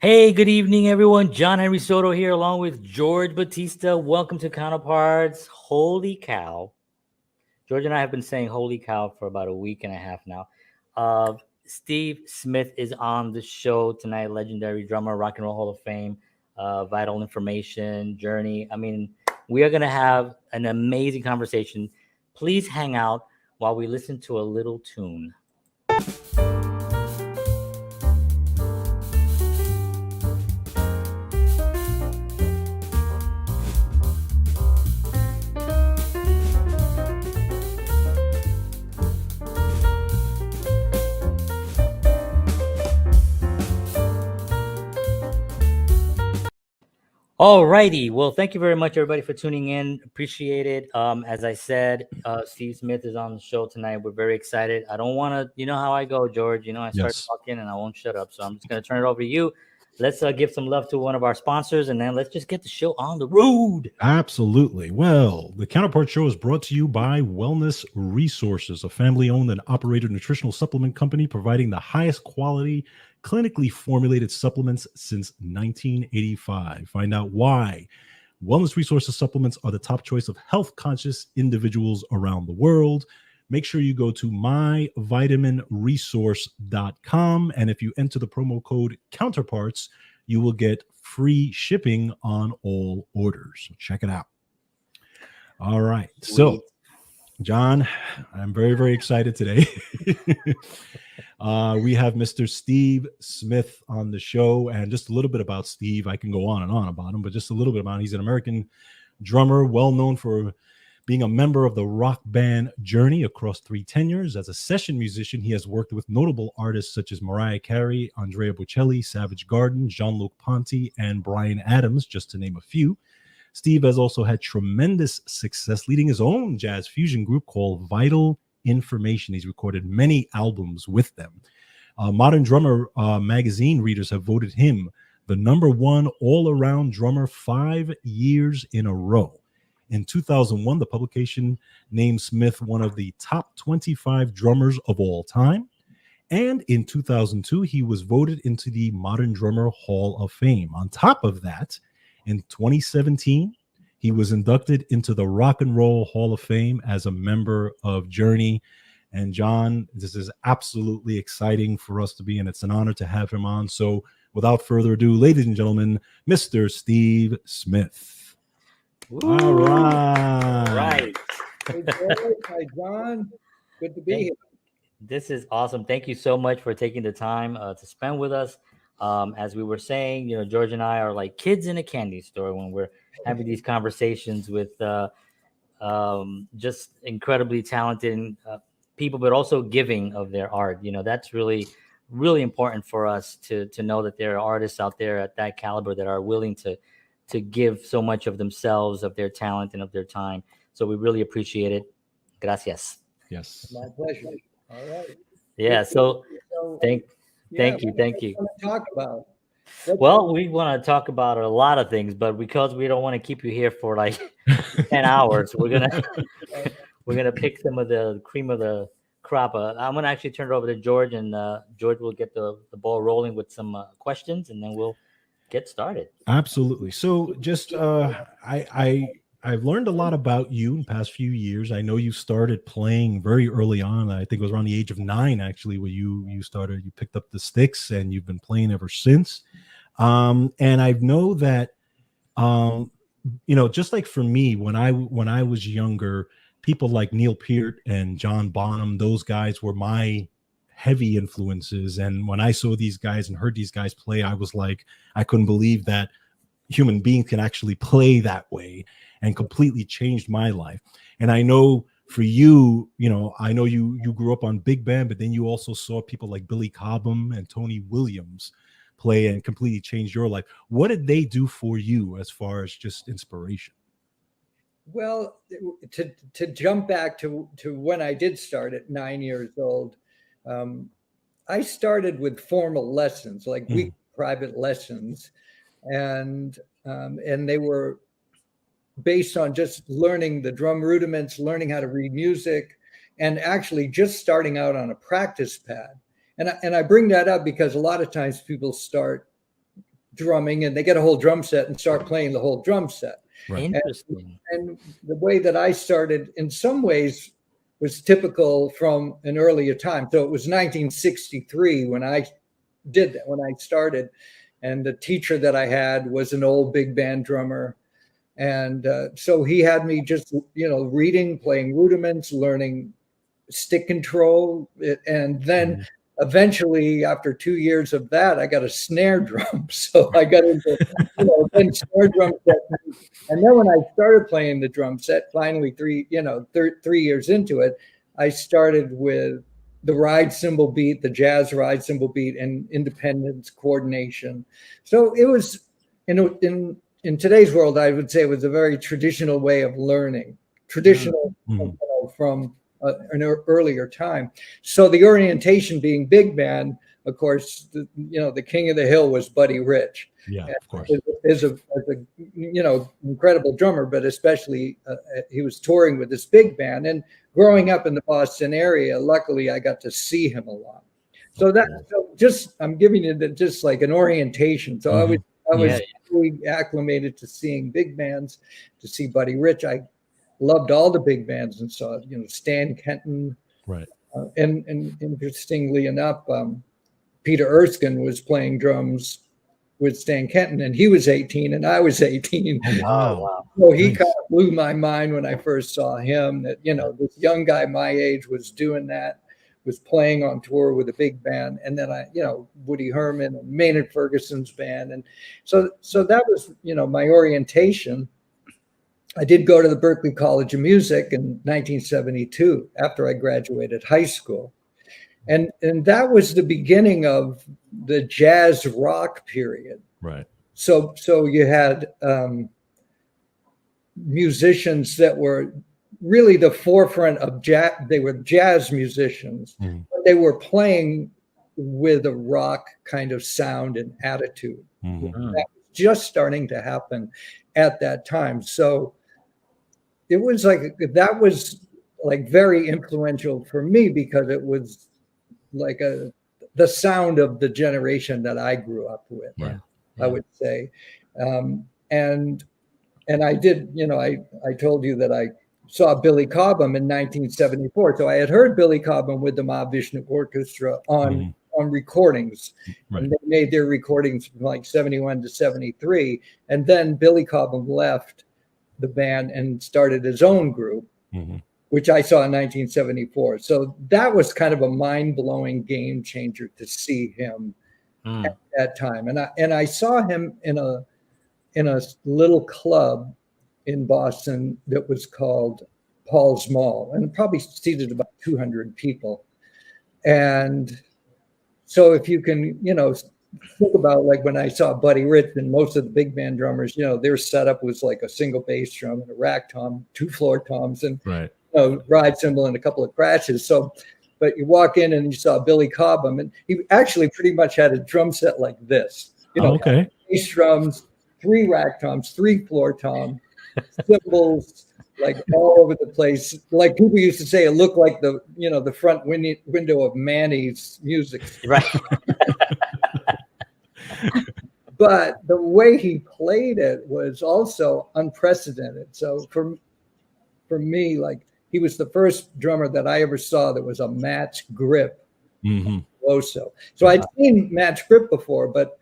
Hey, good evening, everyone. John Henry Soto here, along with George Batista. Welcome to Counterparts. Holy cow. George and I have been saying holy cow for about a week and a half now. Uh, Steve Smith is on the show tonight, legendary drummer, Rock and Roll Hall of Fame, Vital Information, Journey. I mean, we are going to have an amazing conversation. Please hang out while we listen to a little tune. Alrighty. Well, thank you very much, everybody, for tuning in. Appreciate it. As I said, Steve Smith is on the show tonight. We're very excited. I don't want to, you know how I go, George. I start Yes, talking and I won't shut up. So I'm just going to turn it over to you. Let's give some love to one of our sponsors, and then let's just get the show on the road. absolutely. Well, the Counterpart Show is brought to you by Wellness Resources, a family owned and operated nutritional supplement company providing the highest quality, clinically formulated supplements since 1985. Find out why. Wellness Resources supplements are the top choice of health conscious individuals around the world. Make sure you go to myvitaminresource.com. And if you enter the promo code Counterparts, you will get free shipping on all orders. So check it out. All right. So, John, I'm very, very excited today. We have Mr. Steve Smith on the show, and just a little bit about Steve. I can go on and on about him, but just a little bit about him. He's an American drummer, well known for being a member of the rock band Journey across 3 tenures. As a session musician, he has worked with notable artists such as Mariah Carey, Andrea Bocelli, Savage Garden, Jean-Luc Ponty, and Bryan Adams, just to name a few. Steve has also had tremendous success leading his own jazz fusion group called Vital Information. He's recorded many albums with them. Modern Drummer magazine readers have voted him the #1 all-around drummer 5 years in a row. In 2001, the publication named Smith one of the top 25 drummers of all time. And in 2002, he was voted into the Modern Drummer Hall of Fame. On top of that, in 2017, he was inducted into the Rock and Roll Hall of Fame as a member of Journey. And John, this is absolutely exciting for us to be, and it's an honor to have him on. So without further ado, ladies and gentlemen, Mr. Steve Smith. Woo. All right. Right. Hey, George. Hi, John. Good to be here. This is awesome. Thank you so much for taking the time to spend with us. As we were saying, George and I are like kids in a candy store when we're having these conversations with just incredibly talented people, but also giving of their art. That's really, really important for us to know that there are artists out there at that caliber that are willing to give so much of themselves, of their talent, and of their time. So we really appreciate it. Gracias. Yes. My pleasure. All right. Yeah. So thank you. What do you want to talk about? Well, we want to talk about a lot of things, but because we don't want to keep you here for like 10 hours, we're gonna pick some of the cream of the crop. I'm gonna actually turn it over to George, and George will get the ball rolling with some questions, and then we'll get started. Absolutely. So just I've learned a lot about you in the past few years. I know you started playing very early on. I think it was around the age of 9, actually, where you picked up the sticks, and you've been playing ever since. And I know that, just like for me, when I was younger, people like Neil Peart and John Bonham, those guys were my heavy influences. And when I saw these guys and heard these guys play, I was like, I couldn't believe that human beings can actually play that way, and completely changed my life. And I know for you, I know you grew up on big band, but then you also saw people like Billy Cobham and Tony Williams play and completely changed your life. What did they do for you as far as just inspiration? Well, to jump back to when I did start at 9 years old, I started with formal lessons, like weekly private lessons, and they were based on just learning the drum rudiments, learning how to read music, and actually just starting out on a practice pad. And I bring that up because a lot of times people start drumming, and they get a whole drum set and start playing the whole drum set. Right. Interesting. And the way that I started, in some ways, was typical from an earlier time. So it was 1963 when I did that, when I started. And the teacher that I had was an old big band drummer. And so he had me just, reading, playing rudiments, learning stick control. And then eventually, after 2 years of that, I got a snare drum. So I got into, then snare drum set. And then when I started playing the drum set, finally 3 years into it, I started with the ride cymbal beat, the jazz ride cymbal beat, and independence coordination. So it was in today's world, I would say it was a very traditional way of learning, traditional from an earlier time. So the orientation being big band, of course, the king of the hill was Buddy Rich. Yeah, of course. As a incredible drummer, but especially he was touring with this big band. And growing up in the Boston area, luckily I got to see him a lot. So I'm giving it just like an orientation. So I was really acclimated to seeing big bands, to see Buddy Rich. I loved all the big bands and saw, Stan Kenton. Right. And interestingly enough, Peter Erskine was playing drums with Stan Kenton, and he was 18 and I was 18. Oh, wow. So he kind of blew my mind when I first saw him, that, this young guy my age was doing that, was playing on tour with a big band. And then Woody Herman and Maynard Ferguson's band. And so that was, my orientation. I did go to the Berklee College of Music in 1972 after I graduated high school. And that was the beginning of the jazz rock period. Right. So you had musicians that were really the forefront of jazz. They were jazz musicians, but they were playing with a rock kind of sound and attitude. That was just starting to happen at that time. So it was that was very influential for me, because it was like the sound of the generation that I grew up with. Right. I would say. And I did, I told you that I saw Billy Cobham in 1974. So I had heard Billy Cobham with the Mahavishnu Orchestra on recordings. Right. And they made their recordings from 71 to 73. And then Billy Cobham left the band and started his own group, which I saw in 1974. So that was kind of a mind-blowing game changer to see him at that time. And I saw him in a little club in Boston that was called Paul's Mall, and it probably seated about 200 people. And so if you can, think about when I saw Buddy Rich and most of the big band drummers, their setup was like a single bass drum and a rack tom, 2 floor toms, and ride cymbal and a couple of crashes. So, but you walk in and you saw Billy Cobham, and he actually pretty much had a drum set like this. Bass drums, 3 rack toms, 3 floor toms, cymbals all over the place. Like people used to say, it looked like the front window of Manny's music. Right. But the way he played it was also unprecedented. So for me, he was the first drummer that I ever saw that was a match grip. So I'd seen match grip before, but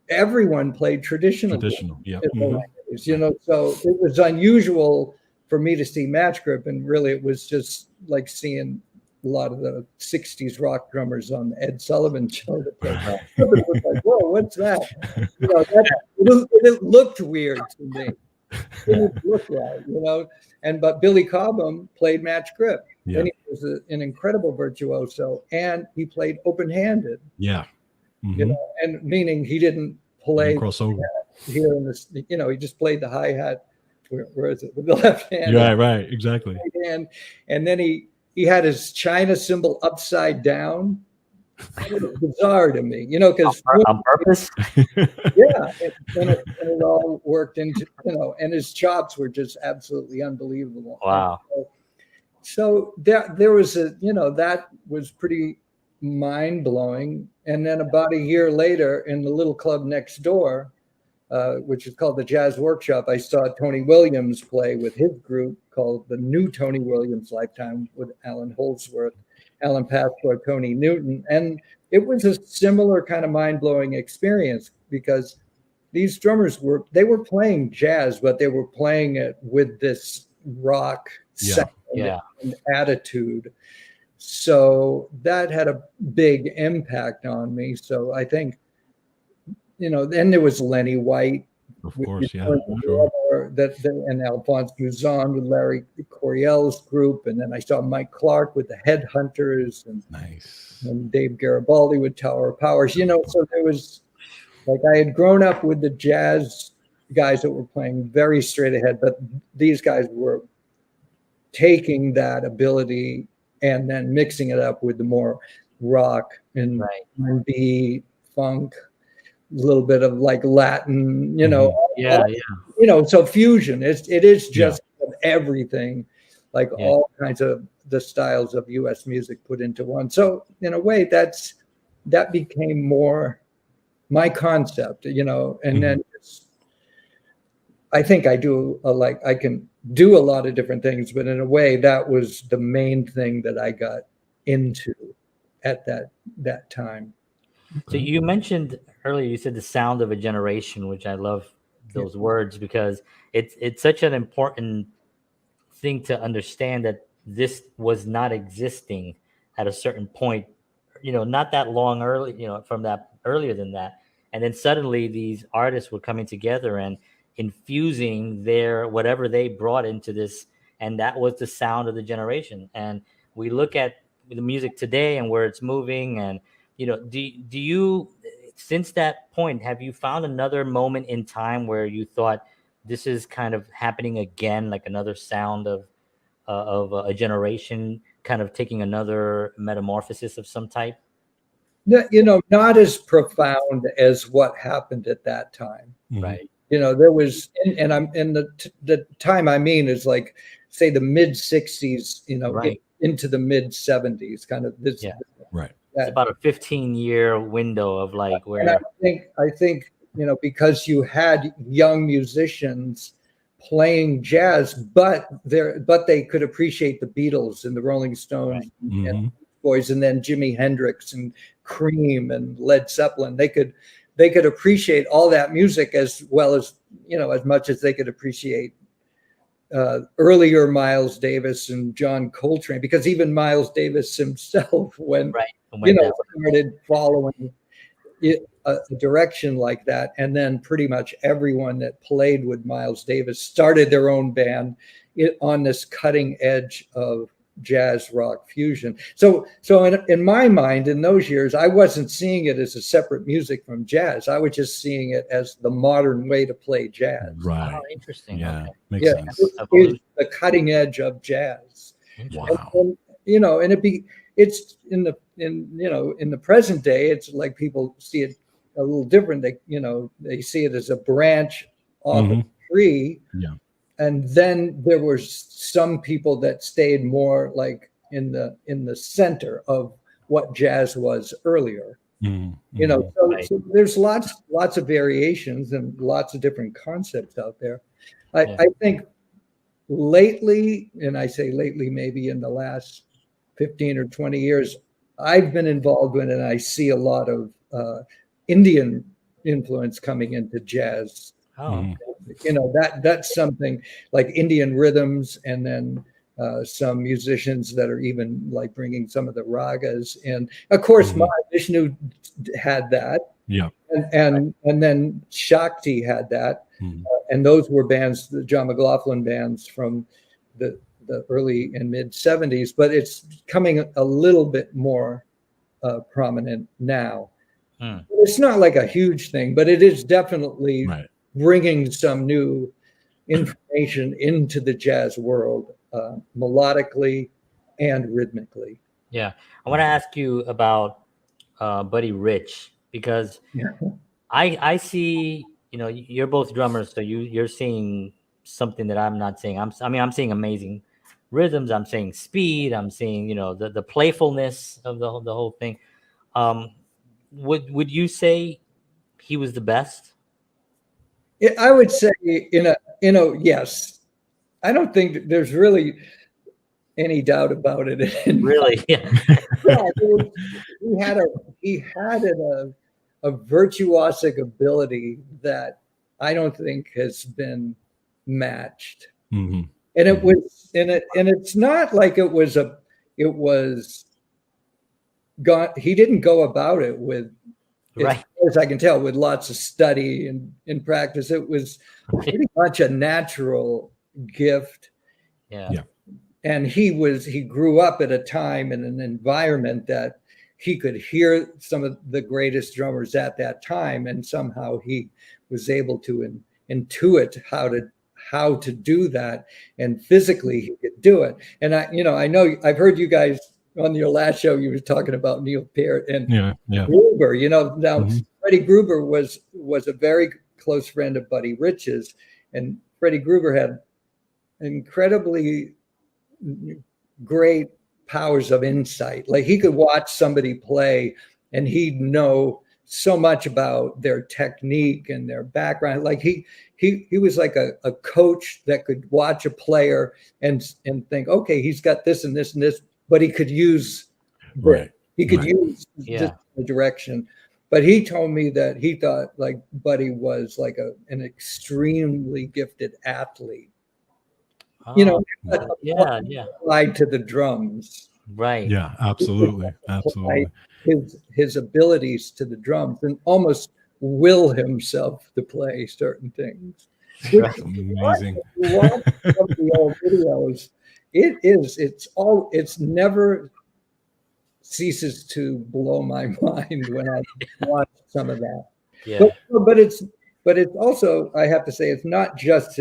everyone played traditional. Yeah. So it was unusual for me to see match grip, and really it was just like seeing a lot of the 60s rock drummers on the Ed Sullivan show. It was like, whoa, what's that? It looked weird to me. It didn't look right, but Billy Cobham played match grip. Yeah. And he was an incredible virtuoso, and he played open-handed. Yeah. And meaning he didn't play crossover here in this, he just played the hi-hat. Where is it? With the left hand. Right, exactly. And then he had his China cymbal upside down. It was bizarre to me, because on purpose. Yeah, and it all worked into, and his chops were just absolutely unbelievable. Wow. So there was that was pretty mind blowing. And then about a year later, in the little club next door, which is called the Jazz Workshop, I saw Tony Williams play with his group called the New Tony Williams Lifetime with Alan Holdsworth, Alan Pastor, Tony Newton. And it was a similar kind of mind-blowing experience because these drummers were playing jazz, but they were playing it with this rock sound and attitude. So that had a big impact on me. So I think, then there was Lenny White, of course, sure. And Alphonse Mouzon with Larry Coryell's group, and then I saw Mike Clark with the Headhunters, and and Dave Garibaldi with Tower of Powers. So there was, like, I had grown up with the jazz guys that were playing very straight ahead, but these guys were taking that ability and then mixing it up with the more rock and R&B, funk, a little bit of like Latin, so fusion. It is just everything, like all kinds of the styles of U.S. music put into one. So in a way, that became more my concept, and then I think I can do a lot of different things, but in a way that was the main thing that I got into at that time. So you mentioned earlier, you said the sound of a generation, which I love those words, because it's such an important thing to understand that this was not existing at a certain point, not that long early, from that earlier than that. And then suddenly these artists were coming together and infusing their whatever they brought into this, and that was the sound of the generation. And we look at the music today and where it's moving, and do you, since that point, have you found another moment in time where you thought this is kind of happening again, like another sound of a generation kind of taking another metamorphosis of some type? Not as profound as what happened at that time. Right. There was, and I'm in the time I mean is like, say, the mid 60s, into the mid 70s, kind of this. Right. It's about a 15-year window of like where. And I think because you had young musicians playing jazz, but they could appreciate the Beatles and the Rolling Stones and Boys, and then Jimi Hendrix and Cream and Led Zeppelin. They could appreciate all that music as well as as much as they could appreciate earlier Miles Davis and John Coltrane, because even Miles Davis himself, when started following a direction like that, and then pretty much everyone that played with Miles Davis started their own band on this cutting edge of jazz rock fusion. So in my mind, in those years, I wasn't seeing it as a separate music from jazz. I was just seeing it as the modern way to play jazz. Right. Oh, interesting. Yeah. Okay. Makes sense. It's the cutting edge of jazz. Wow. And it's in the present day, it's like people see it a little different. They see it as a branch off a tree. Yeah. And then there were some people that stayed more like in the center of what jazz was earlier. So there's lots of variations and lots of different concepts out there. I think lately, and I say lately, maybe in the last 15 or 20 years, I've been involved in, and I see a lot of Indian influence coming into jazz. Oh. That's something like Indian rhythms, and then some musicians that are even like bringing some of the ragas in. Of course, Mahavishnu had that, and then Shakti had that, and those were bands, the John McLaughlin bands from the early and mid 70s. But it's coming a little bit more prominent now. It's not like a huge thing, but it is definitely bringing some new information into the jazz world, melodically and rhythmically. Yeah. I want to ask you about Buddy Rich, because I see, you're both drummers, so you're seeing something that I'm not seeing. I'm seeing amazing rhythms. I'm seeing speed. I'm seeing, the playfulness of the whole thing. would you say he was the best? I would say yes. I don't think there's really any doubt about it. Really? Yeah. Yeah, he had a virtuosic ability that I don't think has been matched. Mm-hmm. And it was and it's not like it was gone. He didn't go about it with, Right. as far as I can tell, with lots of study and in practice. It was pretty much a natural gift. Yeah. Yeah. And he grew up at a time in an environment that he could hear some of the greatest drummers at that time, and somehow he was able to intuit how to do that, and physically he could do it. And I know I've heard you guys on your last show, you were talking about Neil Peart and Gruber. Now Freddie Gruber was a very close friend of Buddy Rich's, and Freddie Gruber had incredibly great powers of insight. Like, he could watch somebody play and he'd know so much about their technique and their background. Like, he was like a coach that could watch a player and think, okay, he's got this and this and this, but he could use use this direction. But he told me that he thought like Buddy was like an extremely gifted athlete. Applied to the drums. Right. Yeah, absolutely. Absolutely. His abilities to the drums and almost will himself to play certain things. That's amazing. Watch some of the old videos. It's never ceases to blow my mind when I watch some of that. Yeah. But it's also, I have to say, it's not just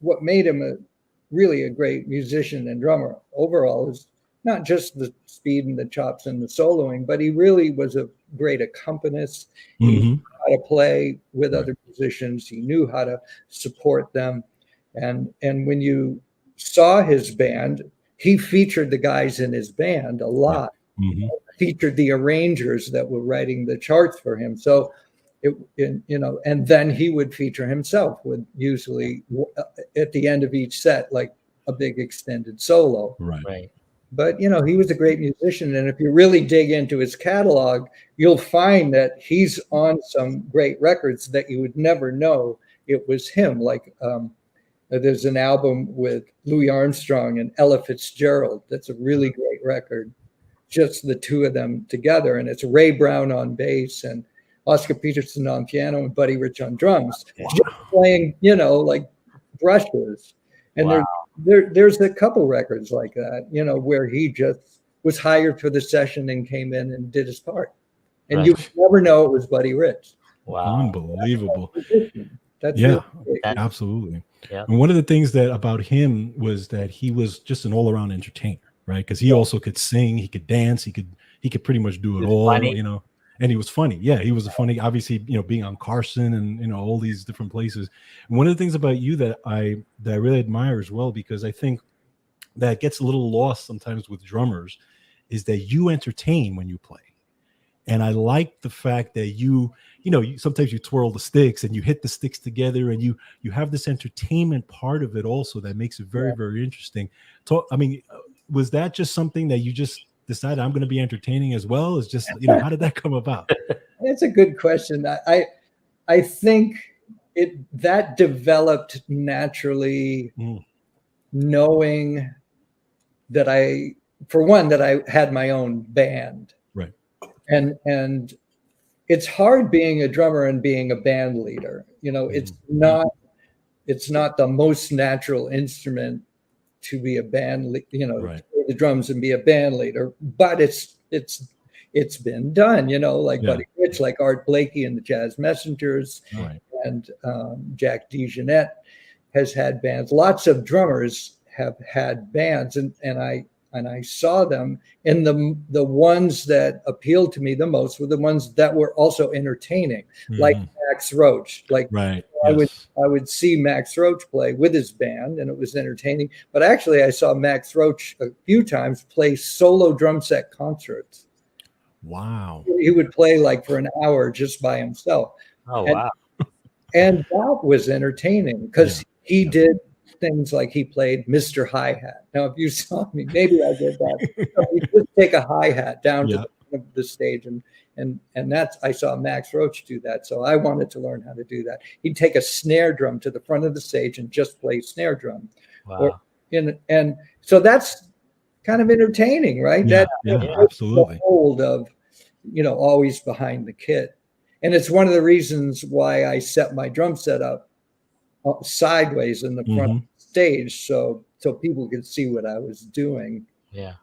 what made him really a great musician and drummer overall is not just the speed and the chops and the soloing, but he really was a great accompanist. He knew how to play with other musicians. He knew how to support them. And when you saw his band, he featured the guys in his band a lot. Featured the arrangers that were writing the charts for him. So and then he would feature himself with usually at the end of each set, like a big extended solo. Right. But, he was a great musician. And if you really dig into his catalog, you'll find that he's on some great records that you would never know it was him. Like there's an album with Louis Armstrong and Ella Fitzgerald. That's a really great record. Just the two of them together. And it's Ray Brown on bass and Oscar Peterson on piano and Buddy Rich on drums, just playing, like brushes. And there's a couple records like that, where he just was hired for the session and came in and did his part. And you never know it was Buddy Rich. Wow. Unbelievable. That's absolutely. Yeah. And one of the things about him was that he was just an all-around entertainer, right? Because he also could sing, he could dance, he could pretty much do it all, funny. And he was funny. Yeah, he was a funny, obviously, being on Carson and, all these different places. And one of the things about you that I really admire as well, because I think that gets a little lost sometimes with drummers, is that you entertain when you play. And I like the fact that you sometimes you twirl the sticks and you hit the sticks together and you have this entertainment part of it also that makes it very, very interesting. Was that just something that you just decided I'm going to be entertaining as well? Is just, how did that come about? That's a good question. I think that developed naturally, knowing that I had my own band. Right. And it's hard being a drummer and being a band leader. It's not the most natural instrument to be a band, play the drums and be a band leader, but it's been done, like Buddy Rich, like Art Blakey and the Jazz Messengers, and Jack DeJohnette has had bands. Lots of drummers have had bands, and I saw them, and the ones that appealed to me the most were the ones that were also entertaining, like Max Roach. Like I would see Max Roach play with his band, and it was entertaining. But actually, I saw Max Roach a few times play solo drum set concerts. Wow. He would play like for an hour just by himself. Oh, And, wow. and that was entertaining because he did things like he played Mr. Hi-Hat. Now, if you saw me, maybe I did that. He'd just take a hi-hat down to the front of the stage, and that's, I saw Max Roach do that. So I wanted to learn how to do that. He'd take a snare drum to the front of the stage and just play snare drum. Wow. And so that's kind of entertaining, right? Yeah, absolutely. The hold of, always behind the kit. And it's one of the reasons why I set my drum set up sideways in the front of the stage, so people could see what I was doing. Yeah.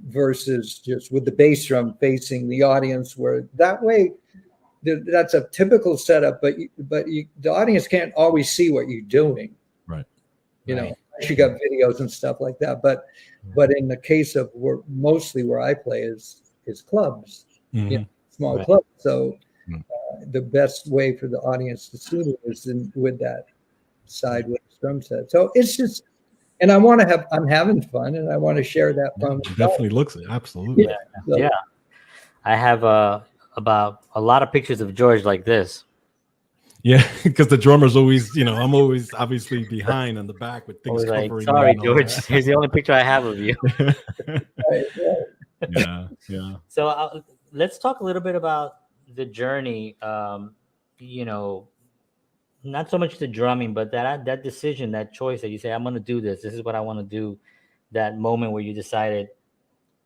Versus just with the bass drum facing the audience, where that way that's a typical setup, but the audience can't always see what you're doing. Right. You know, you got videos and stuff like that, but in the case of mostly where I play is clubs, small clubs. So the best way for the audience to see me is with that sideways drum set. So it's just, and I'm having fun, and I want to share that fun. It definitely looks it. Absolutely. Yeah. I have about a lot of pictures of George like this. Yeah, because the drummer's always, I'm always obviously behind in the back with things covering. Sorry, George. Here's the only picture I have of you. Yeah. So let's talk a little bit about the journey. Not so much the drumming, but that decision, that choice that you say, I'm going to do this. This is what I want to do. That moment where you decided,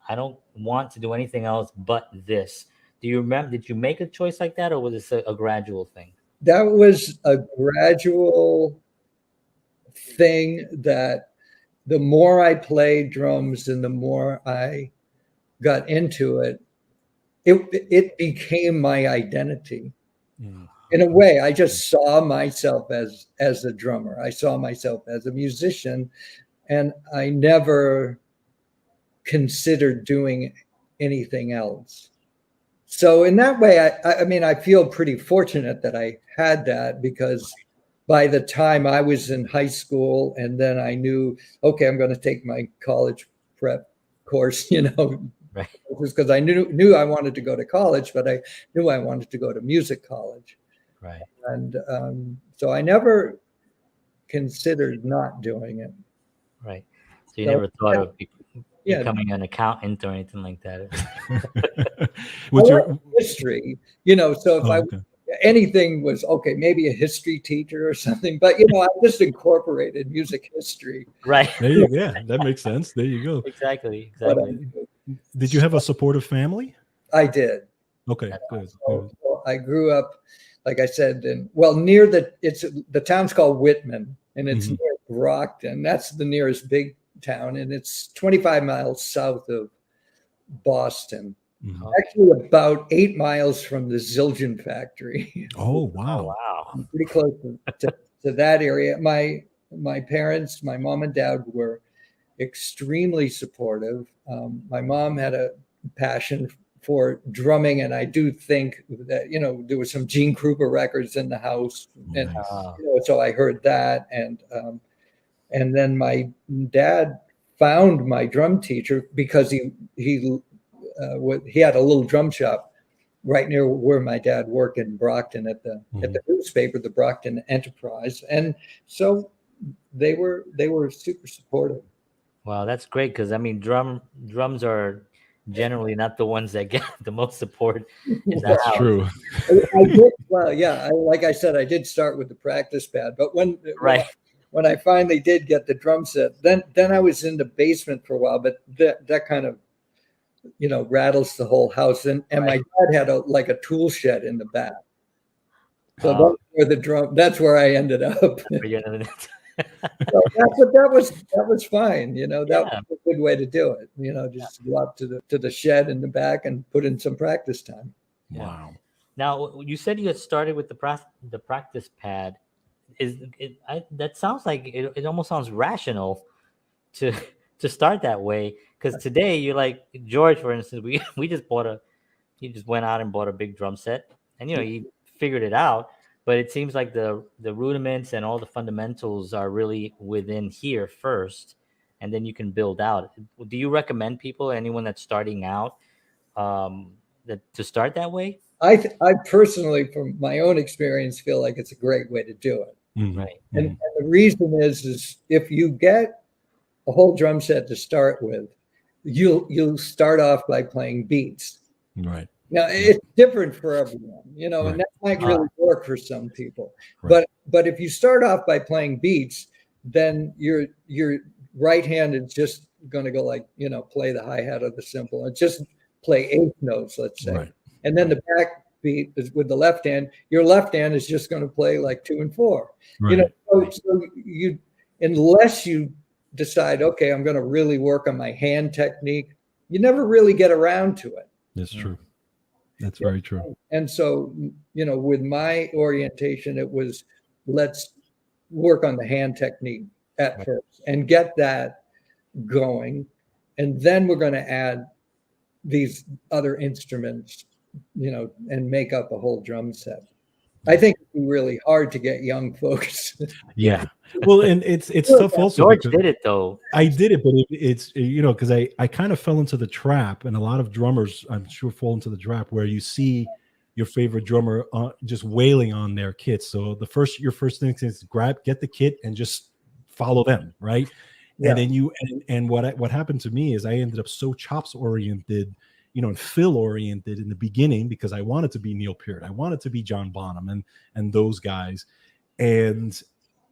I don't want to do anything else but this. Do you remember? Did you make a choice like that, or was this a gradual thing? That was a gradual thing. That the more I played drums and the more I got into it, it became my identity. In a way, I just saw myself as a drummer. I saw myself as a musician, and I never considered doing anything else. So in that way, I mean, I feel pretty fortunate that I had that, because by the time I was in high school, and then I knew, okay, I'm going to take my college prep course, Right. Because I knew I wanted to go to college, but I knew I wanted to go to music college. Right. And so I never considered not doing it. Right. So you never thought of becoming an accountant or anything like that? What's your history? So if anything was okay, maybe a history teacher or something, but I just incorporated music history. Right. That makes sense. There you go. Exactly. Did you have a supportive family? I did. Okay, good. So I grew up, like I said, near the town's called Whitman, and it's near Brockton. That's the nearest big town, and it's 25 miles south of Boston. Actually, about 8 miles from the Zildjian factory. Oh, wow. Wow. Pretty close to that area. My parents, my mom and dad, were extremely supportive. My mom had a passion for drumming, and I do think that there was some Gene Krupa records in the house, and so I heard that, and then my dad found my drum teacher because he had a little drum shop right near where my dad worked in Brockton at the newspaper, the Brockton Enterprise, and so they were super supportive. Wow, that's great, because I mean, drums are generally not the ones that get the most support in the That's house. true. I did, like I said, I did start with the practice pad, but when I finally did get the drum set, then I was in the basement for a while, but that kind of rattles the whole house, and my dad had a tool shed in the back, so that's where I ended up. So that was fine. That was a good way to do it. Just go up to the shed in the back and put in some practice time. Wow. Now, you said you had started with the practice pad. That sounds like it almost sounds rational to start that way, because today you're like George, for instance. We just he just went out and bought a big drum set, and he figured it out. But it seems like the rudiments and all the fundamentals are really within here first, and then you can build out. Do you recommend anyone that's starting out, to start that way? I personally, from my own experience, feel like it's a great way to do it. Right. And the reason is if you get a whole drum set to start with, you'll start off by playing beats. Right. Now it's different for everyone, and Right. that might really work for some people. Right. But if you start off by playing beats, then your right hand is just going to go like, play the hi-hat of the cymbal and just play eighth notes, let's say. Right. And then the back beat is with the left hand. Your left hand is just going to play like 2 and 4. Right. So you, unless you decide, okay, I'm going to really work on my hand technique, you never really get around to it. That's true. That's very true. And so, with my orientation, it was, let's work on the hand technique at first and get that going. And then we're going to add these other instruments, and make up a whole drum set. I think it'd be really hard to get young folks. Yeah. Well, and it's tough also. George did it though. I did it, but it's because I kind of fell into the trap, and a lot of drummers, I'm sure, fall into the trap where you see your favorite drummer just wailing on their kits. So your first thing is get the kit and just follow them, right? Yeah. And then what happened to me is I ended up so chops oriented, and fill oriented in the beginning because I wanted to be Neil Peart, I wanted to be John Bonham and those guys, and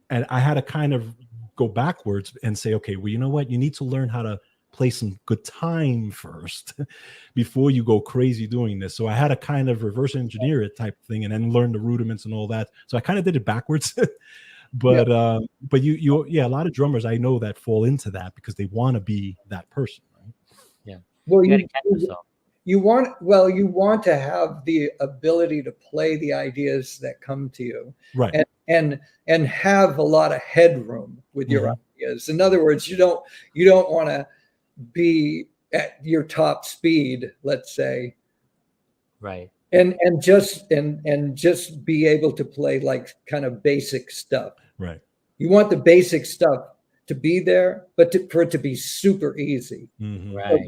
I had to kind of go backwards and say, okay, well, you know what, you need to learn how to play some good time first before you go crazy doing this. So I had to kind of reverse engineer it type thing and then learn the rudiments and all that. So I kind of did it backwards. But you a lot of drummers I know that fall into that because they want to be that person, right? Yeah. Well, you want to have the ability to play the ideas that come to you, right? And have a lot of headroom with your ideas. In other words, you don't want to be at your top speed, let's say, right? And just be able to play like kind of basic stuff. Right. You want the basic stuff to be there, but for it to be super easy. Mm-hmm. Right.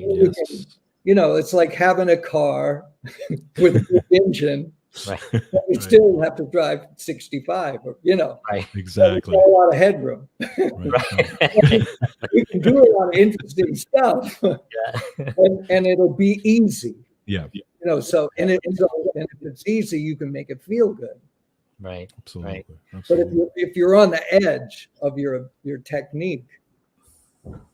So it's like having a car with a good engine. Right. But you still have to drive 65, Right. Exactly. A lot of headroom. Right. You can do a lot of interesting stuff, and it'll be easy. Yeah. So and if it's easy, you can make it feel good. Right. Absolutely. Right. Absolutely. But if you're on the edge of your technique,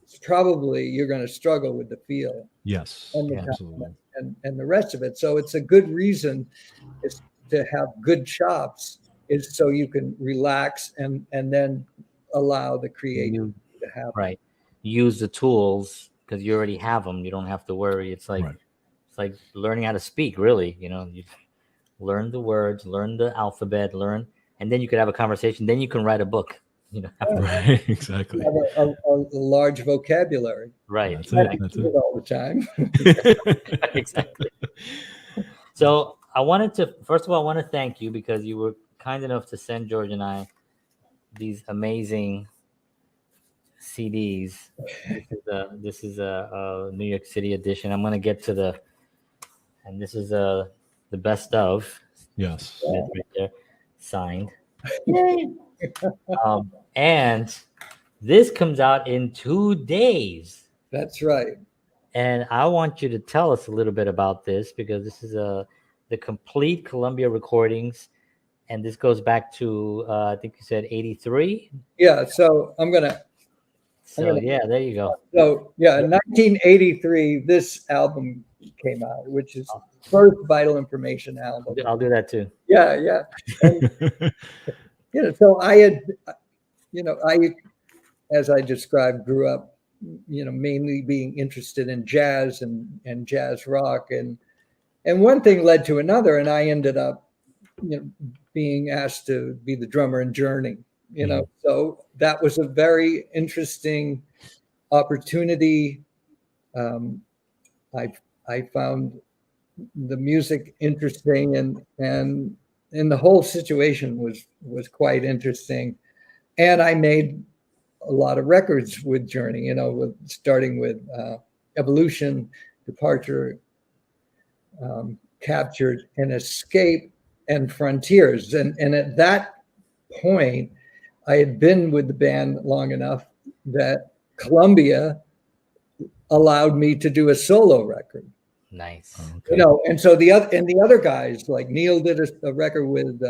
it's probably you're going to struggle with the feel. Yes. And the absolutely. And the rest of it. So it's a good reason is to have good chops is so you can relax and then allow the creative to happen. Right. Use the tools because you already have them. You don't have to worry. It's like it's like learning how to speak. Really, you learn the words, learn the alphabet, and then you could have a conversation. Then you can write a book. Right. Exactly. Have a large vocabulary. Right. That's it. All the time. Exactly. So I wanted to thank you because you were kind enough to send George and I these amazing CDs. This is a New York City edition. I'm going to get to and this is the best of. Yes. Right there, signed. And this comes out in 2 days. That's right. And I want you to tell us a little bit about this because this is the complete Columbia recordings, and this goes back to I think you said 83. Yeah. So yeah, there you go. So in 1983, this album came out, which is the first Vital Information album. I'll do that too. Yeah. And, so I had, as I described, grew up, mainly being interested in jazz and jazz rock, and one thing led to another, and I ended up, being asked to be the drummer in Journey. So that was a very interesting opportunity. I found the music interesting, and the whole situation was quite interesting. And I made a lot of records with Journey, starting with Evolution, Departure, captured in Escape and Frontiers. And at that point, I had been with the band long enough that Columbia allowed me to do a solo record. Nice. Okay. And so the other guys, like Neil did a record with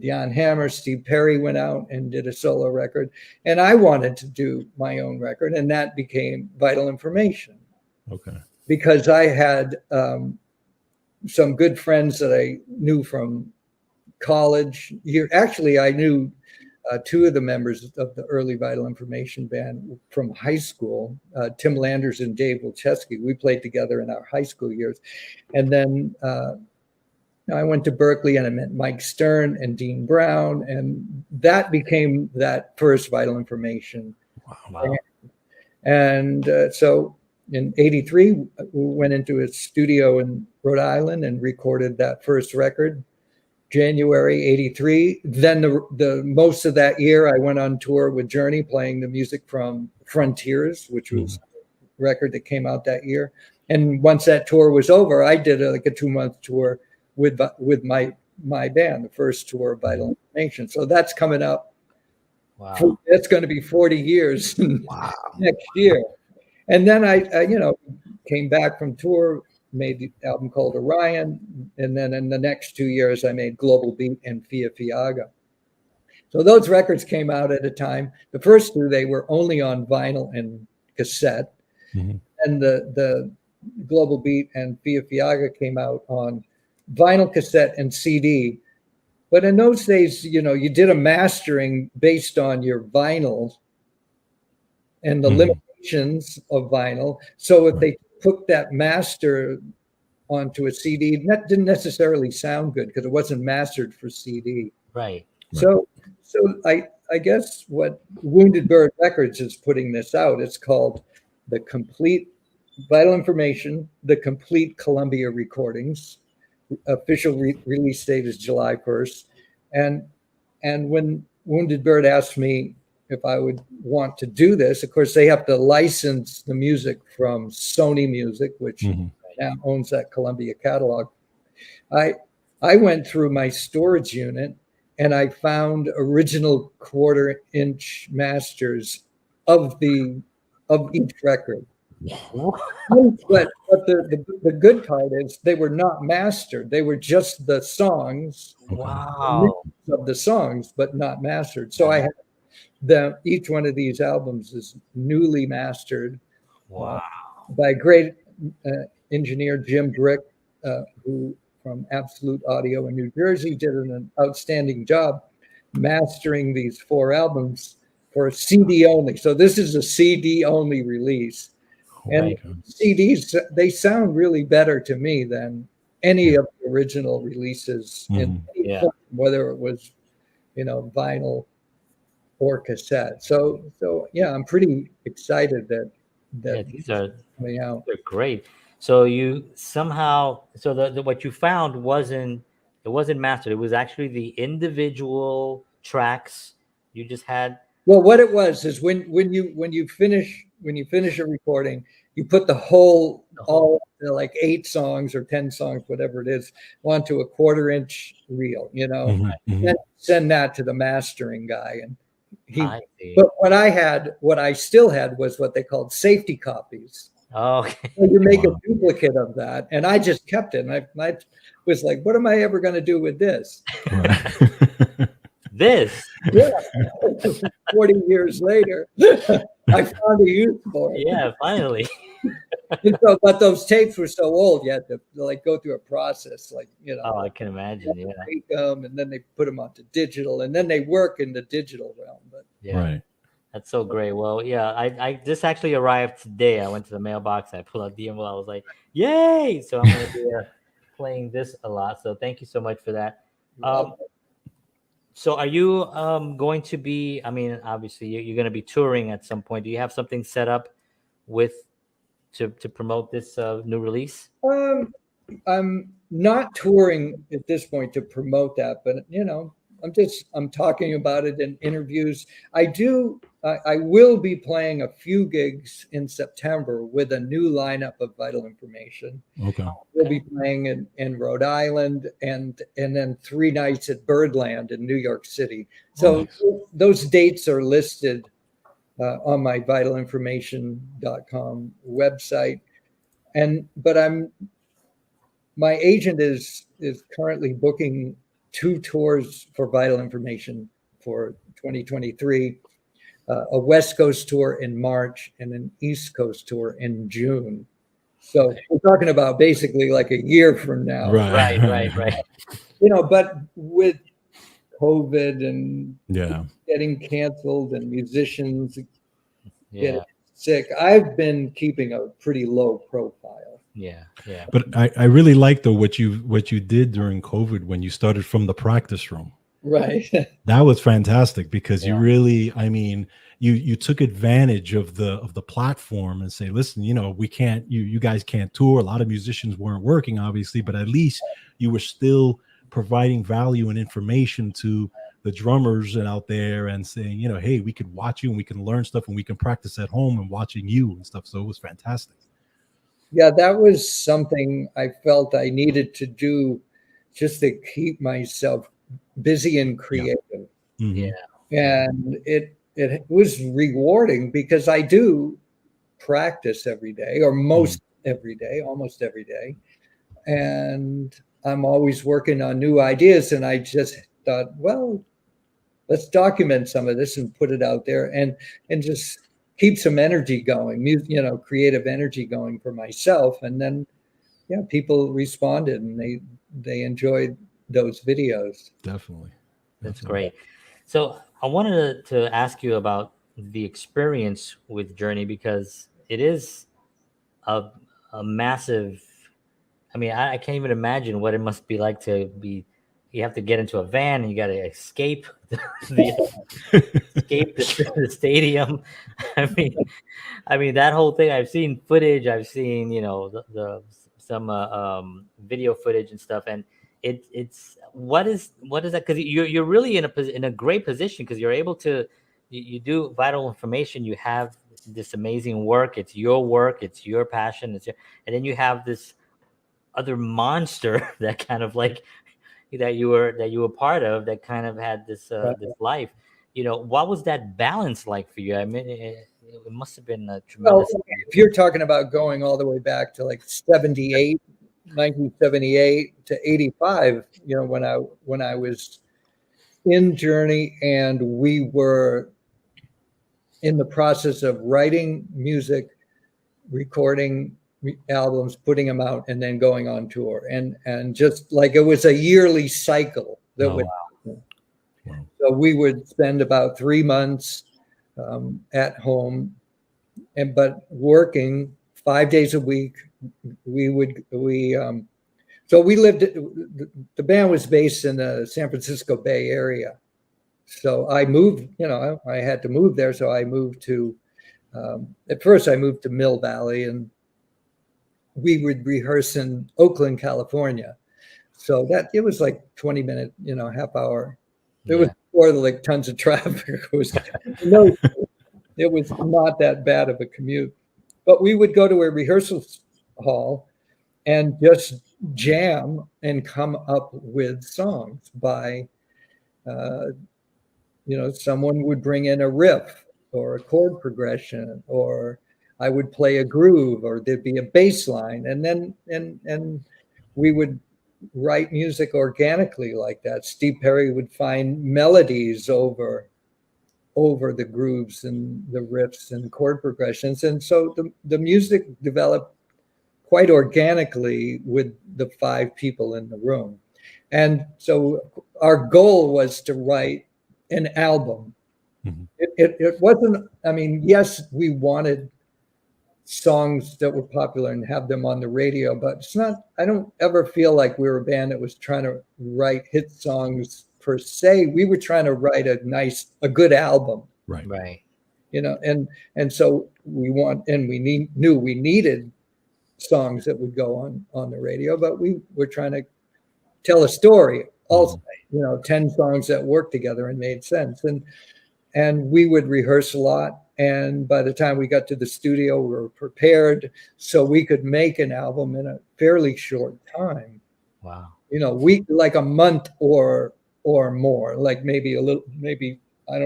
Jan Hammer, Steve Perry went out and did a solo record, and I wanted to do my own record, and that became Vital Information. Okay. Because I had some good friends that I knew from college. Actually, I knew two of the members of the early Vital Information band from high school, Tim Landers and Dave Wilczewski. We played together in our high school years. And then I went to Berkeley and I met Mike Stern and Dean Brown, and that became that first Vital Information. Wow. And so in '83, we went into a studio in Rhode Island and recorded that first record. January '83. Then the most of that year, I went on tour with Journey, playing the music from Frontiers, which was a record that came out that year. And once that tour was over, I did like a 2-month tour with my band, the first tour of Vital Information. So that's coming up. Wow. That's going to be 40 years next year. And then I came back from tour, made the album called Orion, and then in the next 2 years I made Global Beat and Fia Fiaga. So those records came out at a time. The first two, they were only on vinyl and cassette, and the Global Beat and Fia Fiaga came out on vinyl, cassette, and CD. But in those days, you did a mastering based on your vinyl and the limitations of vinyl. So if they put that master onto a CD, that didn't necessarily sound good because it wasn't mastered for CD. Right. So I guess what Wounded Bird Records is putting this out, it's called the Complete Vital Information, the Complete Columbia Recordings. Official release date is July 1st. And when Wounded Bird asked me if I would want to do this, of course, they have to license the music from Sony Music, which now owns that Columbia catalog. I went through my storage unit and I found original 1/4-inch masters of each record. But the good part is they were not mastered. They were just the songs. Wow. Of the songs, but not mastered. So I have each one of these albums is newly mastered. Wow. By great engineer Jim Brick, who from Absolute Audio in New Jersey did an outstanding job mastering these 4 albums for CD only. So this is a CD only release. And CDs, they sound really better to me than any of the original releases in any form, whether it was, vinyl or cassette. So yeah, I'm pretty excited that these are coming out. They're great. So you somehow, what you found wasn't mastered. It was actually the individual tracks you just had. Well, what it was is when you finish a recording, you put all like 8 songs or 10 songs, whatever it is, onto a 1/4-inch reel, and send that to the mastering guy. And but what I still had was what they called safety copies. Oh, okay. So you make a duplicate of that, and I just kept it. And I was like, what am I ever going to do with this? This? Yeah. 40 years later, I found a use for it. Yeah, finally. But those tapes were so old, you had to go through a process, Oh, I can imagine. Yeah. Take them, and then they put them onto digital, and then they work in the digital realm. But Right. That's so great. Well, yeah, I this actually arrived today. I went to the mailbox. I pulled out the envelope. I was like, yay! So I'm going to be playing this a lot. So thank you so much for that. So are you going to be, obviously you're going to be touring at some point. Do you have something set up to promote this new release? I'm not touring at this point to promote that, but I'm talking about it in interviews. I do I will be playing a few gigs in September with a new lineup of Vital Information. Okay. We'll be playing in Rhode Island and then 3 nights at Birdland in New York City. So nice. those dates are listed on my vitalinformation.com website. But my agent is currently booking 2 tours for Vital Information for 2023. A West Coast tour in March and an East Coast tour in June. So we're talking about basically like a year from now. Right. But with COVID and Yeah. getting canceled and musicians Yeah. getting sick, I've been keeping a pretty low profile. Yeah. But I really like though what you did during COVID when you started from the practice room. Right. That was fantastic because you Yeah. really, I mean, you took advantage of the platform and say, listen, we can't, you guys can't tour. A lot of musicians weren't working, obviously, but at least you were still providing value and information to the drummers and out there and saying, hey, we could watch you and we can learn stuff and we can practice at home and watching you and stuff. So it was fantastic. Yeah, that was something I felt I needed to do just to keep myself busy and creative. Mhm. And it was rewarding because I do practice every day or almost every day. And I'm always working on new ideas. And I just thought, well, let's document some of this and put it out there and just keep some energy going, creative energy going for myself. And then, people responded and they enjoyed those videos. Definitely. That's great. So I wanted to ask you about the experience with Journey because it is a massive. I mean, I can't even imagine what it must be like to be. You have to get into a van and you got to escape the stadium. I mean that whole thing. I've seen footage. I've seen some video footage and stuff, and it's what is that? Because you're really in a great position because you're able to you do Vital Information. You have this amazing work. It's your work. It's your passion. And then you have this other monster that kind of like that you were part of that kind of had this this life. What was that balance like for you? I mean, it must have been a tremendous. Well, if you're talking about going all the way back to like 1978 to 85, when I was in Journey and we were in the process of writing music, recording albums, putting them out, and then going on tour, and just like it was a yearly cycle that would happen. Wow. So we would spend about 3 months at home, but working 5 days a week. So we lived. The band was based in the San Francisco Bay Area, so I moved. I had to move there, so I moved to. At first, I moved to Mill Valley, and we would rehearse in Oakland, California. So that it was like 20-minute, half hour. It was before like tons of traffic. It was not that bad of a commute. But we would go to a rehearsal hall and just jam and come up with songs by, someone would bring in a riff or a chord progression, or I would play a groove, or there'd be a bass line, and then and we would write music organically like that. Steve Perry would find melodies over the grooves and the riffs and chord progressions, and so the music developed quite organically with the 5 people in the room. And so our goal was to write an album. Mm-hmm. It wasn't, I mean, yes, we wanted songs that were popular and have them on the radio, but it's not, I don't ever feel like we were a band that was trying to write hit songs per se. We were trying to write a good album. Right. And so we knew we needed songs that would go on the radio, but we were trying to tell a story also, 10 songs that worked together and made sense. And and we would rehearse a lot. And by the time we got to the studio, we were prepared so we could make an album in a fairly short time. Wow. We like a month or more, like maybe a little, maybe I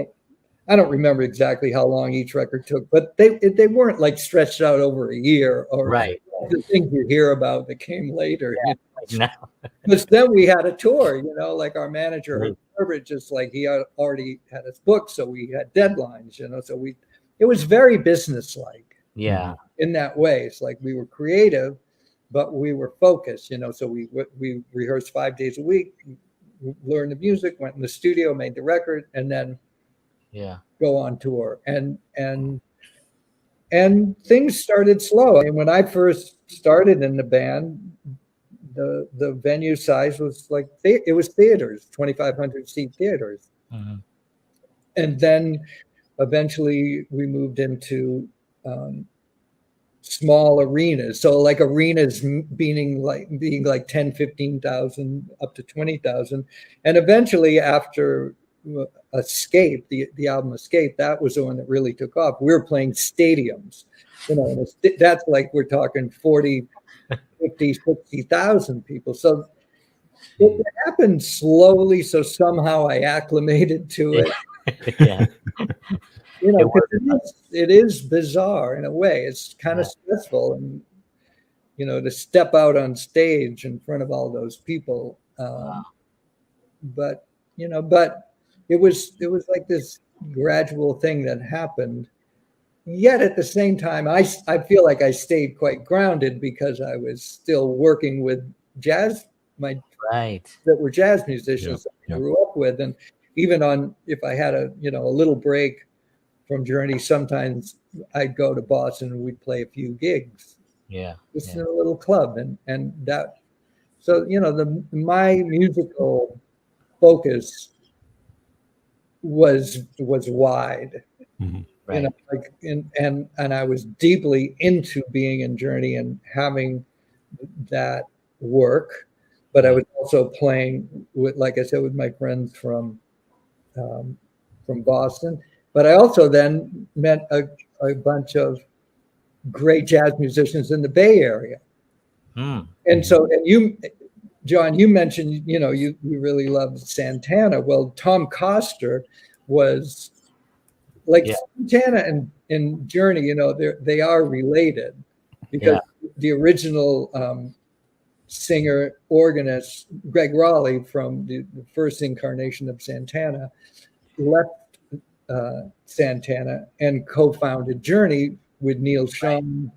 don't remember exactly how long each record took, but they weren't like stretched out over a year or Right. the things you hear about that came later. Yeah, now. Because then we had a tour, like our manager, Herbert, just like he already had his book, so we had deadlines, so it was very businesslike. Yeah. In that way, it's like we were creative, but we were focused, so we rehearsed 5 days a week, learned the music, went in the studio, made the record, and then go on tour. And things started slow. And when I first started in the band, the venue size was like, it was theaters, 2,500 seat theaters. Mm-hmm. And then eventually we moved into small arenas. So like arenas being like 10, 15,000 up to 20,000. And eventually after Escape, the album Escape, that was the one that really took off. We were playing stadiums, that's like, we're talking 40, 50, 60,000 people. So it happened slowly. So somehow I acclimated to it. Yeah. It is bizarre in a way. It's kind of stressful, and to step out on stage in front of all those people. But it was like this gradual thing that happened. Yet at the same time, I feel like I stayed quite grounded because I was still working with jazz, that were jazz musicians that I grew up with. And even if I had a little break from Journey, sometimes I'd go to Boston and we'd play a few gigs. Just in a little club. And that, so, my musical focus was wide. Mm-hmm. Right. And I was deeply into being in Journey and having that work, but I was also playing with, like I said, with my friends from Boston. But I also then met a bunch of great jazz musicians in the Bay Area. And so, and you, John, you mentioned, you really loved Santana. Well, Tom Coster was like Santana and Journey, they are related because the original singer, organist, Greg Raleigh, from the first incarnation of Santana, left Santana and co-founded Journey with Neil Schon,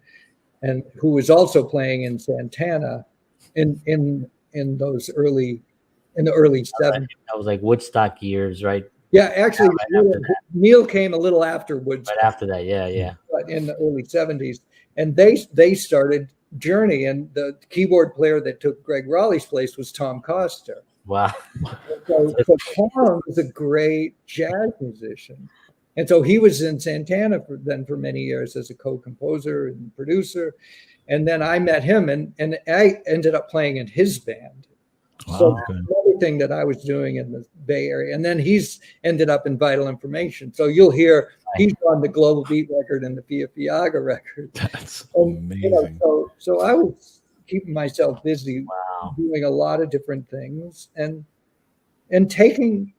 and who was also playing in Santana in the early 70s. That was like Woodstock years, right? Yeah, actually, Neil came a little afterwards. Right after that, yeah. But in the early 70s, and they started Journey, and the keyboard player that took Greg Raleigh's place was Tom Coster. Wow. So Tom was a great jazz musician. And so he was in Santana for many years as a co-composer and producer. And then I met him and I ended up playing in his band. Wow, So everything that I was doing in the Bay Area. And then he's ended up in Vital Information. So you'll hear he's on the Global Beat record and the Pia Fiaga record. That's amazing. So I was keeping myself busy, doing a lot of different things and taking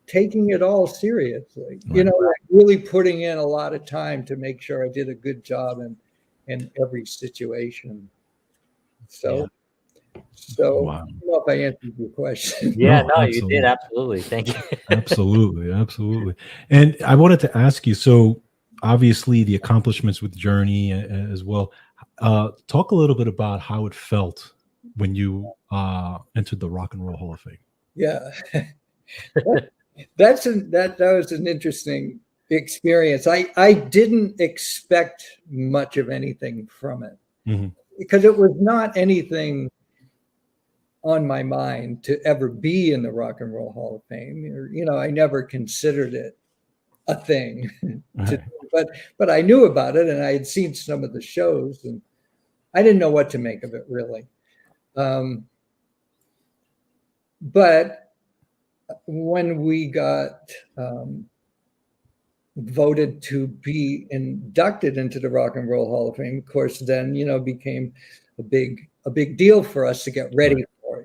it all seriously, like really putting in a lot of time to make sure I did a good job in every situation. So I don't know if I answered your question. Yeah, no, you did. Absolutely. Thank you. Absolutely. And I wanted to ask you, so obviously the accomplishments with Journey as well. Talk a little bit about how it felt when you entered the Rock and Roll Hall of Fame. Yeah. That was an interesting experience. I didn't expect much of anything from it because it was not anything on my mind to ever be in the Rock and Roll Hall of Fame. Or, I never considered it a thing, but I knew about it and I had seen some of the shows and I didn't know what to make of it really. But when we got voted to be inducted into the Rock and Roll Hall of Fame, of course, then, became a big deal for us to get ready for,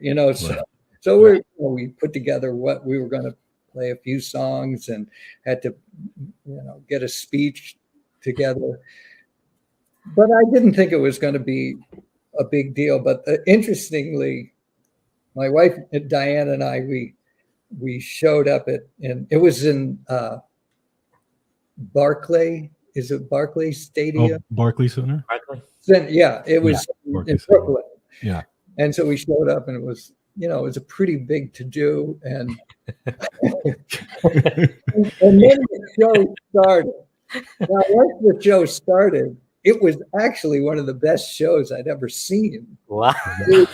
so we put together what we were going to play, a few songs, and had to, get a speech together. But I didn't think it was going to be a big deal. But interestingly, my wife Diane and I, we showed up it was in Barclay. Is it Barclay Stadium? Barclay Center. Barclay? Yeah, it was in Brooklyn. Yeah. And so we showed up, and it was, it was a pretty big to do, and and then the show started. Now, once the show started, it was actually one of the best shows I'd ever seen. Wow. It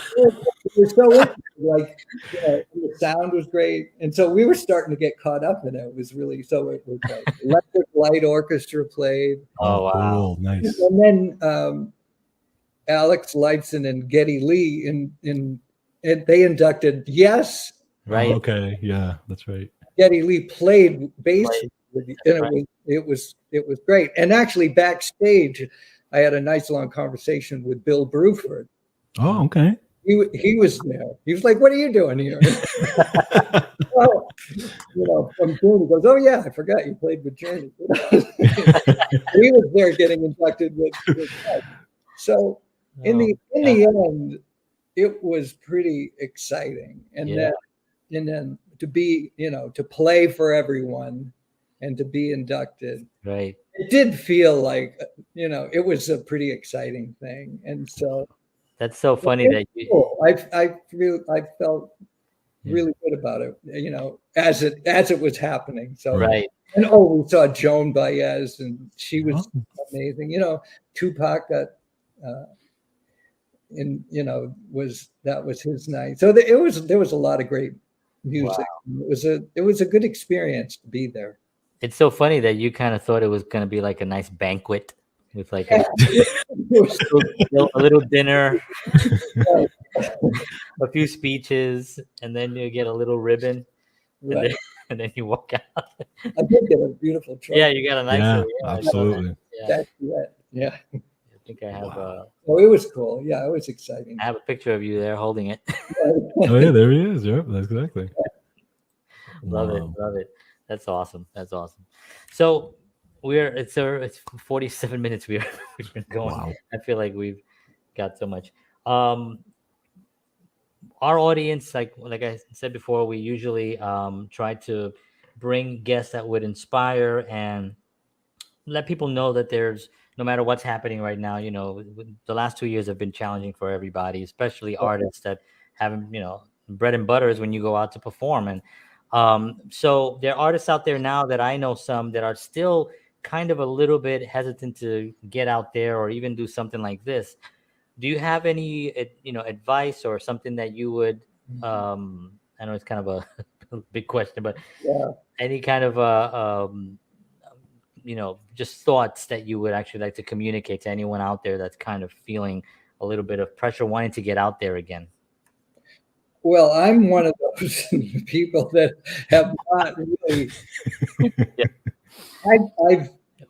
was so interesting. Like, the sound was great. And so we were starting to get caught up in it. It was really, so it was like Electric Light Orchestra played. Oh, wow. Cool. Nice. And then Alex Lifeson and Geddy Lee and they inducted Yes. Right. Oh, okay. Yeah, that's right. Geddy Lee played bass, and it was great. And actually, backstage, I had a nice long conversation with Bill Bruford. Oh, okay. He was there. He was like, "What are you doing here?" Well, from Journey, goes, "Oh yeah, I forgot you played with Journey." He was there getting inducted with Ed. So in the end, it was pretty exciting. And then to be, to play for everyone and to be inducted. Right. It did feel like, it was a pretty exciting thing. And so that's so funny that you. Cool. I felt really good about it, as it was happening. So right. And we saw Joan Baez, and she was amazing. Tupac got that was his night. So there was a lot of great music. Wow. It was a good experience to be there. It's so funny that you kind of thought it was going to be like a nice banquet with like a little dinner, a few speeches, and then you get a little ribbon, right. and then you walk out. I did get a beautiful truck. Yeah, you got a nice. Absolutely. Yeah. I think I have. Oh, it was cool. Yeah, it was exciting. I have a picture of you there holding it. Oh yeah, there he is. Yep, that's exactly. Love it. That's awesome. So it's 47 minutes we've been going. Wow. I feel like we've got so much. Our audience, like I said before, we usually try to bring guests that would inspire and let people know that there's, no matter what's happening right now, the last 2 years have been challenging for everybody, especially artists that haven't, bread and butter is when you go out to perform. And so there are artists out there now that I know some that are still kind of a little bit hesitant to get out there or even do something like this. Do you have any, advice or something that you would, I know it's kind of a big question, but any kind of, just thoughts that you would actually like to communicate to anyone out there that's kind of feeling a little bit of pressure, wanting to get out there again? Well, I'm one of those people that have not really.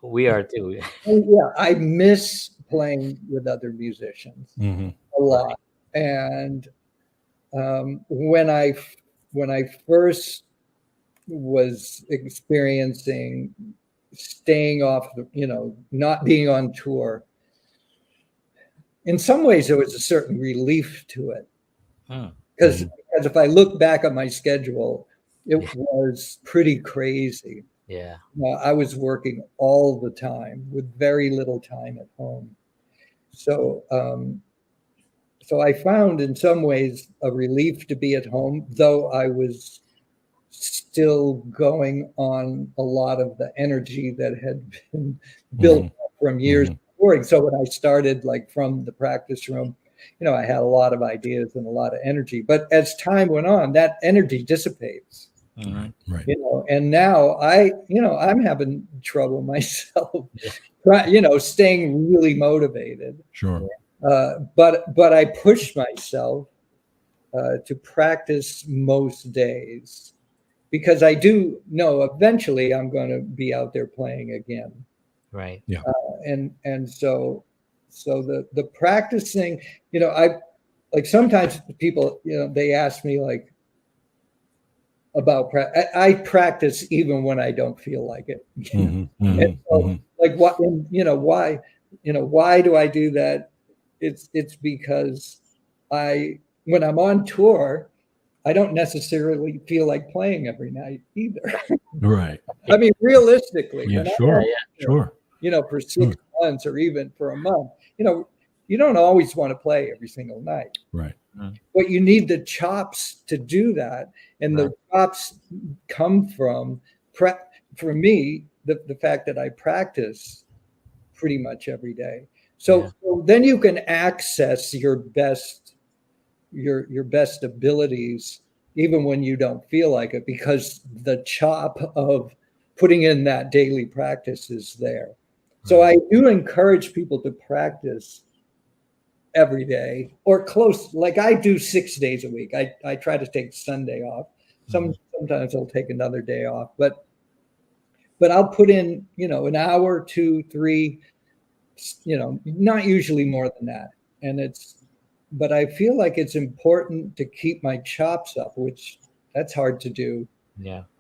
We are too. Yeah, I miss playing with other musicians a lot. And when I first was experiencing staying off, not being on tour, in some ways there was a certain relief to it. Because if I look back at my schedule, it was pretty crazy. Yeah. I was working all the time with very little time at home. So I found in some ways a relief to be at home, though I was still going on a lot of the energy that had been built up from years before. So when I started, like from the practice room, I had a lot of ideas and a lot of energy. But as time went on, that energy dissipates. Right. And now I'm having trouble myself, staying really motivated. Sure. But I push myself to practice most days. because I do know eventually I'm going to be out there playing again. Right. Yeah. And so the practicing, I like sometimes people, they ask me like about I practice even when I don't feel like it. And so, like what, and why do I do that? It's because when I'm on tour, I don't necessarily feel like playing every night either. Right. I mean, realistically, Yeah, when I'm sure. on tour, Sure. for 6 months or even for a month, you don't always want to play every single night. Right. But you need the chops to do that. And the chops come from, for me, the fact that I practice pretty much every day. So then you can access your best abilities even when you don't feel like it, because the chop of putting in that daily practice is there. So I do encourage people to practice every day or close. Like I do 6 days a week. I try to take Sunday off. Sometimes I'll take another day off, but I'll put in, an hour, 2, 3, not usually more than that. But I feel like it's important to keep my chops up, which that's hard to do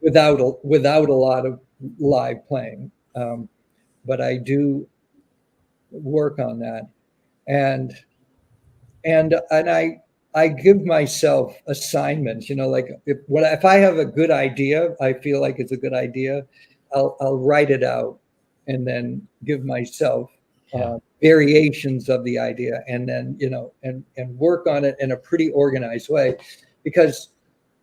without a lot of live playing. But I do work on that. And I give myself assignments, like if I have a good idea, I feel like it's a good idea, I'll write it out and then give myself variations of the idea, and then and work on it in a pretty organized way, because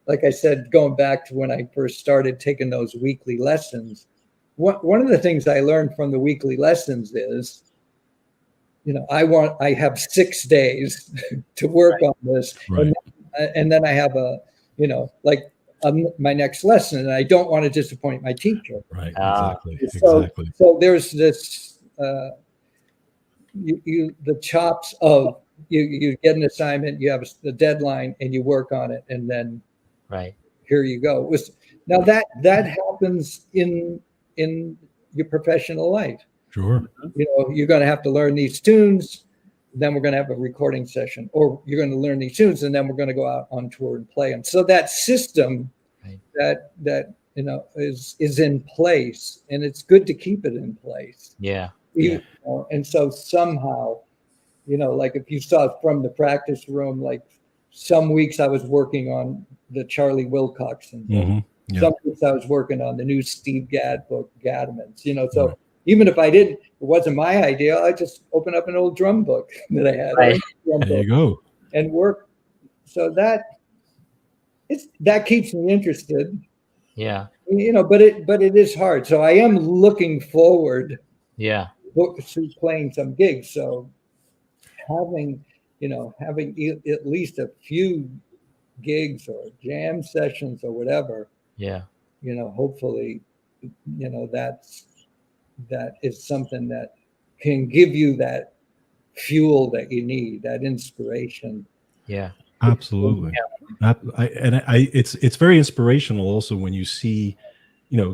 like I said, going back to when I first started taking those weekly lessons, one of the things I learned from the weekly lessons is, I have 6 days to work on this, and then I have my next lesson, and I don't want to disappoint my teacher. Right. Exactly. So there's this the chops of you get an assignment, you have the deadline, and you work on it, and then here you go. Now that happens in your professional life. Sure. You're going to have to learn these tunes, then we're going to have a recording session, or you're going to learn these tunes, and then we're going to go out on tour and play them. So that system that is in place, and it's good to keep it in place. And so somehow, like if you saw from the practice room, like some weeks I was working on the Charlie Wilcoxon book. Some weeks I was working on the new Steve Gadd book, Gaddamans. So even if it wasn't my idea, I just open up an old drum book that I had. There you go. And work. So that keeps me interested. Yeah. But it is hard. So I am looking forward. To playing some gigs. So having at least a few gigs or jam sessions or whatever. Hopefully, that is something that can give you that fuel that you need, that inspiration. Absolutely. It's very inspirational also when you see,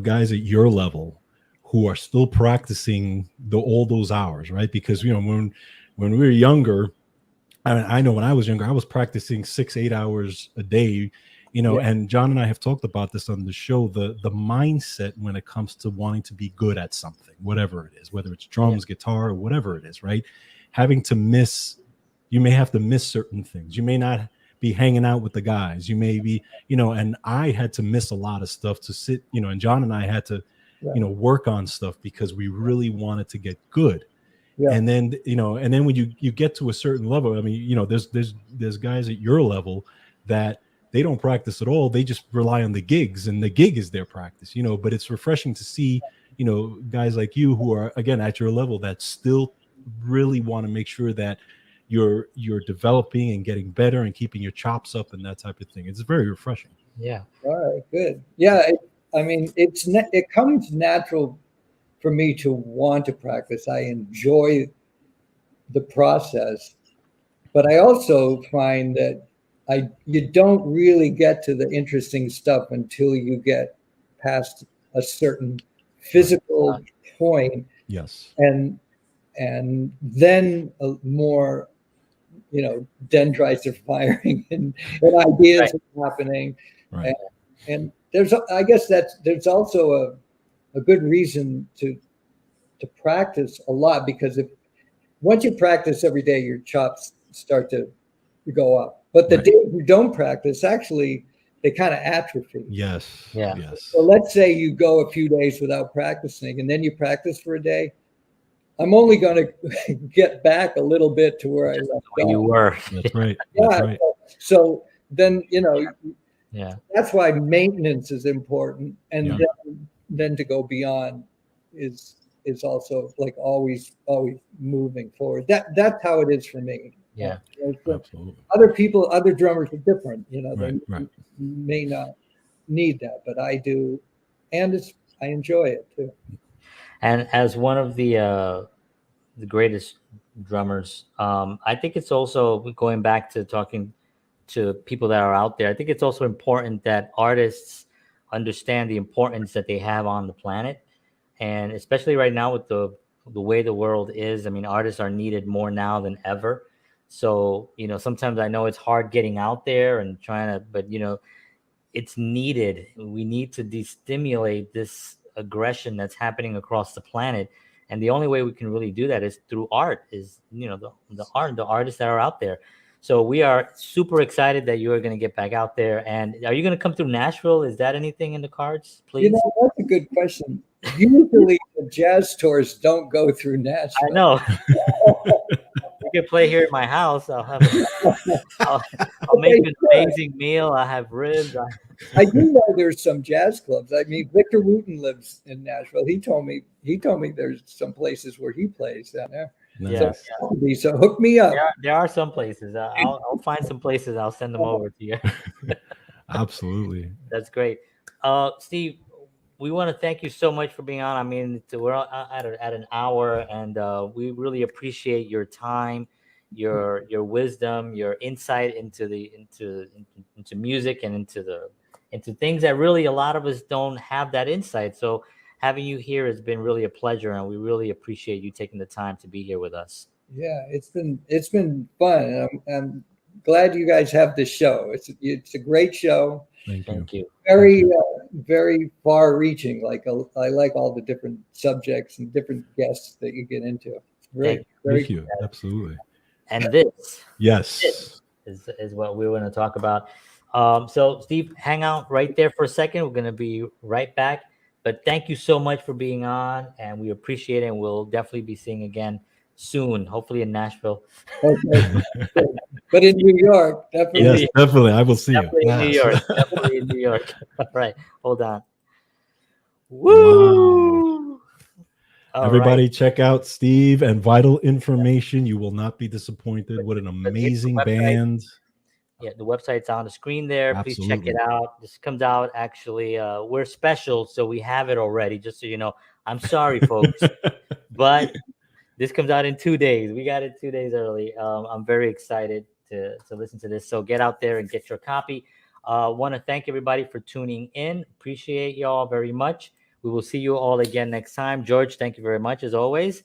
guys at your level who are still practicing all those hours, right? Because when we were younger, I know when I was younger, I was practicing 6-8 hours a day. And John and I have talked about this on the show, the mindset when it comes to wanting to be good at something, whatever it is, whether it's drums, guitar, or whatever it is, right? You may have to miss certain things. You may not be hanging out with the guys. You may be, and I had to miss a lot of stuff to sit, and John and I had to, work on stuff because we really wanted to get good. And then, and then when you get to a certain level, I mean, there's guys at your level that they don't practice at all. They just rely on the gigs, and the gig is their practice, but it's refreshing to see, guys like you who are, again, at your level that still really want to make sure that you're developing and getting better and keeping your chops up and that type of thing. It's very refreshing. All right, good. It comes natural for me to want to practice. I enjoy the process, but I also find that you don't really get to the interesting stuff until you get past a certain physical point, Yes. and then more, dendrites are firing, and ideas are happening. Right. And I guess there's also a good reason to practice a lot, because if once you practice every day, your chops start to go up. But the Right. days you don't practice, actually, they kind of atrophy. Yes. Yeah. Yes. So let's say you go a few days without practicing, and then you practice for a day. I'm only going to get back a little bit to where I left When you off. were. That's right. Yeah. That's right. So then, Yeah. that's why maintenance is important, and Yeah. then to go beyond is also like always moving forward. That's how it is for me. Yeah. So Absolutely. other drummers are different. They Right. may not need that, but I do, and I enjoy it too. And as one of the greatest drummers, I think it's also going back to talking to people that are out there. I think it's also important that artists understand the importance that they have on the planet, and especially right now with the way the world is. I mean, artists are needed more now than ever. So sometimes I know it's hard getting out there and trying to, but it's needed. We need to destimulate this aggression that's happening across the planet, and the only way we can really do that is through art. Is the artists that are out there. So we are super excited that you are going to get back out there. And are you going to come through Nashville? Is that anything in the cards, please? That's a good question. Usually the jazz tours don't go through Nashville. I know. You can play here at my house. I'll make you an amazing meal. I have ribs. I do know there's some jazz clubs. I mean, Victor Wooten lives in Nashville. He told me there's some places where he plays down there. Nice. So hook me up. There are some places. I'll find some places. I'll send them over to you. Absolutely. That's great. Steve, we want to thank you so much for being on. I mean, we're at an hour, and we really appreciate your time, your wisdom, your insight into music and into things that really a lot of us don't have that insight. So having you here has been really a pleasure, and we really appreciate you taking the time to be here with us. Yeah, it's been fun, and I'm glad you guys have this show. It's a great show. Thank you. Very far-reaching. Like I like all the different subjects and different guests that you get into. Thank you. Absolutely. And this, yes, is what we want to talk about. So Steve, hang out right there for a second. We're going to be right back. But thank you so much for being on, and we appreciate it. And we'll definitely be seeing again soon, hopefully in Nashville. Okay. But in New York, definitely. Yes, definitely. I will see definitely you. In Yes. New York. Definitely in New York. All right. Hold on. Woo! Wow. Everybody check out Steve and Vital Information. You will not be disappointed. What an amazing band. Yeah, the website's on the screen there. Absolutely. Please check it out. This comes out actually. We're special, so we have it already, just so you know. I'm sorry, folks, but this comes out in 2 days. We got it 2 days early. I'm very excited to listen to this. So get out there and get your copy. Want to thank everybody for tuning in. Appreciate y'all very much. We will see you all again next time. George, thank you very much as always.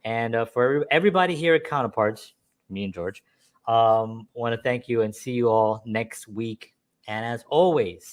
And for everybody here at Counterparts, me and George, want to thank you and see you all next week. And as always,